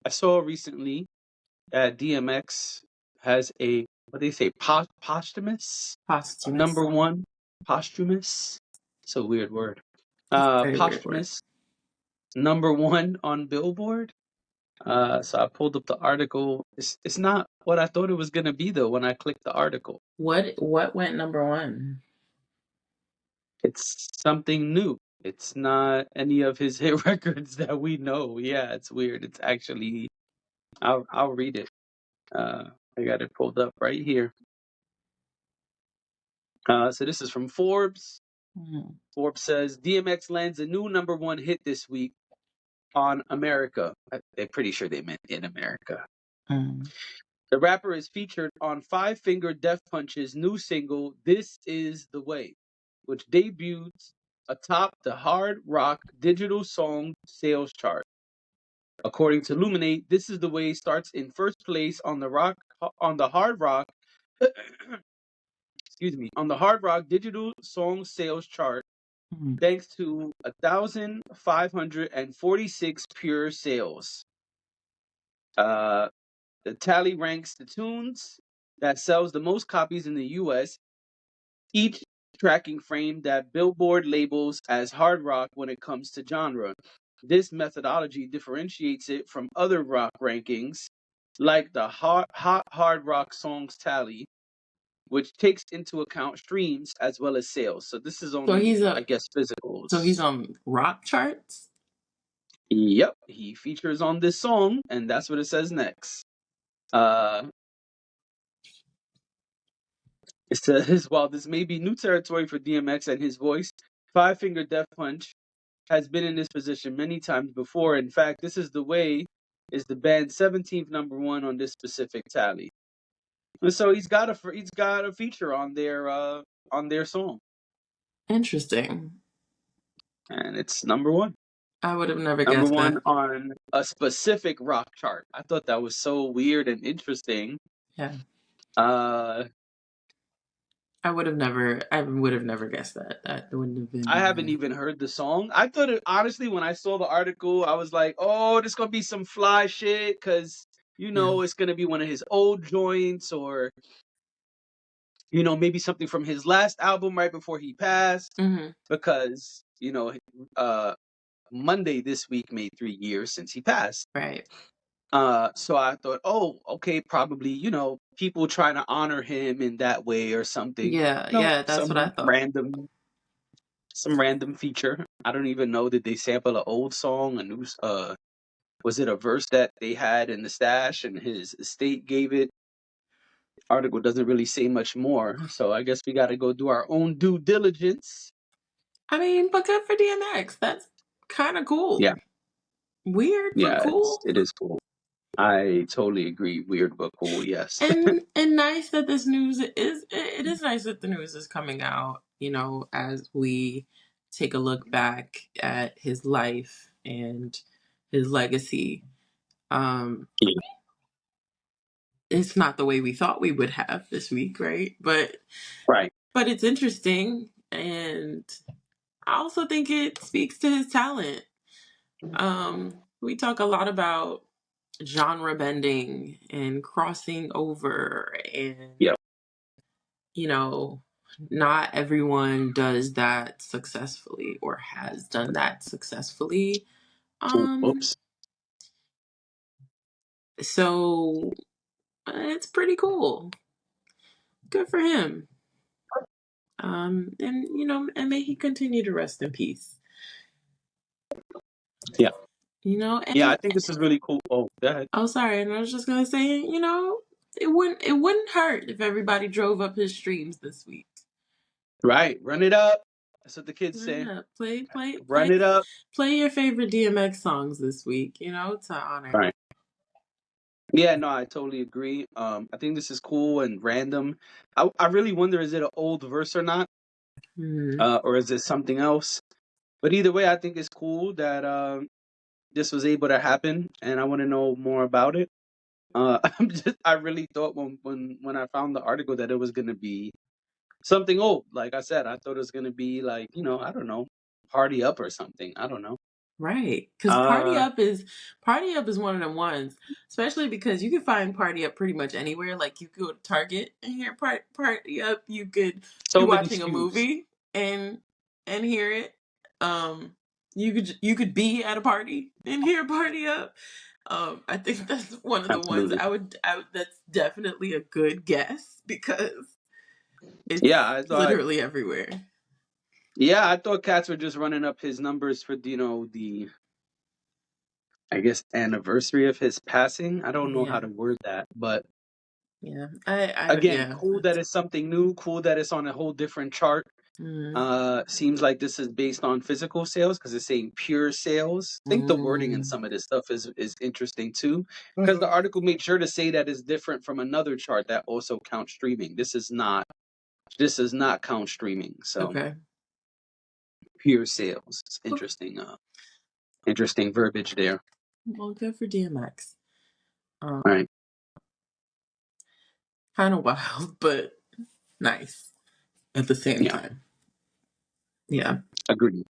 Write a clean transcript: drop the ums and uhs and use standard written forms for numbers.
I saw recently that DMX has a what they say posthumous Posthumous. number one posthumous. It's a weird word. That's a very weird word. Posthumous number one on Billboard. So I pulled up the article. It's not what I thought it was gonna be though when I clicked the article. What went number one? It's something new. It's not any of his hit records that we know. Yeah, it's weird. It's actually I'll read it. I got it pulled up right here. So this is from Forbes. Mm. Forbes says DMX lands a new number one hit this week on America. They're pretty sure they meant in America. Mm. The rapper is featured on Five Finger Death Punch's new single, This Is the Way, which debuts atop the hard rock digital song sales chart. According to Luminate, This Is the Way starts in first place on the hard rock excuse me, on the hard rock digital song sales chart Mm. thanks to 1,546 pure sales. The tally ranks the tunes that sells the most copies in the US, each tracking frame that Billboard labels as hard rock when it comes to genre. This methodology differentiates it from other rock rankings like the Hot Hard Rock Songs Tally, which takes into account streams as well as sales. So this is So on, he's I a guess, so he's physicals. on rock charts. Yep, he features on this song, and that's what it says next. Uh, it says, while this may be new territory for DMX and his voice, Five Finger Death Punch has been in this position many times before. In fact, This Is the Way is the band's 17th number one on this specific tally. And so he's got a feature on their song, Interesting. and it's number one. I would have never Number guessed one that. on a specific rock chart. I thought that was so weird and interesting. Yeah. Uh, I would have never guessed that. That wouldn't have I been. haven't even heard the song. I thought it, honestly, when I saw the article, I was like, "Oh, this gonna be some fly shit," because Yeah. it's gonna be one of his old joints, or maybe something from his last album right before he passed. Hmm. Because uh, Monday this week made 3 years since he passed. Right. So I thought, oh, okay, probably, people trying to honor him in that way or something. Yeah. No, Yeah. That's what I thought. some random feature. I don't even know, did they sample an old song, was it a verse that they had in the stash and his estate gave it? Article doesn't really say much more, so I guess we got to go do our own due diligence. I mean, but good for DMX. That's kind of cool. Yeah, Weird, but yeah, cool. it is cool. I totally agree. Weird but cool. Yes. And nice that this news is. It is nice that the news is coming out. As we take a look back at his life and his legacy. Yeah. It's not the way we thought we would have this week, right? But Right. it's interesting, and I also think it speaks to his talent. We talk a lot about genre bending and crossing over, and Yeah. not everyone does that successfully or has done that successfully. Um, Oops. so it's pretty cool. Good for him. And may he continue to rest in peace. Yeah. Yeah, I And think this is really cool. Oh, go ahead. oh, sorry, and I was just gonna say, it wouldn't hurt if everybody drove up his streams this week. Right. Run it up. That's what the kids say. Yeah, Run it up. play your favorite DMX songs this week. To honor. Right. Yeah, no, I totally agree. I think this is cool and random. I really wonder, is it an old verse or not? Hmm. Or is it something else? But either way, I think it's cool that this was able to happen, and I want to know more about it. I really thought when I found the article that it was gonna be something old. Like I said, I thought it was gonna be like, I don't know, Party Up or something. I don't know. Right. Because Uh, Party Up is one of them ones, especially because you can find Party Up pretty much anywhere. Like you could go to Target and hear Party Up. You could be so many watching a SKUs. movie and hear it. You could be at a party and hear Party Up. I think that's one of the ones Absolutely. that's definitely a good guess because it's Yeah, I thought. literally everywhere. Yeah, I thought cats were just running up his numbers for the I guess anniversary of his passing. I don't know how Yeah. to word that, but Yeah. again, Yeah. cool that it's something new. Cool that it's on a whole different chart. Mm, Seems like this is based on physical sales because it's saying pure sales. I think the wording in mm, some of this stuff is interesting too, because the mhm. article made sure to say that it's different from another chart that also counts streaming. This does not count streaming. So Okay. pure sales. It's interesting. Interesting verbiage there. Well, good for DMX. All right. Kind of wild, but nice at the same Yeah. time. Yeah. Agreed.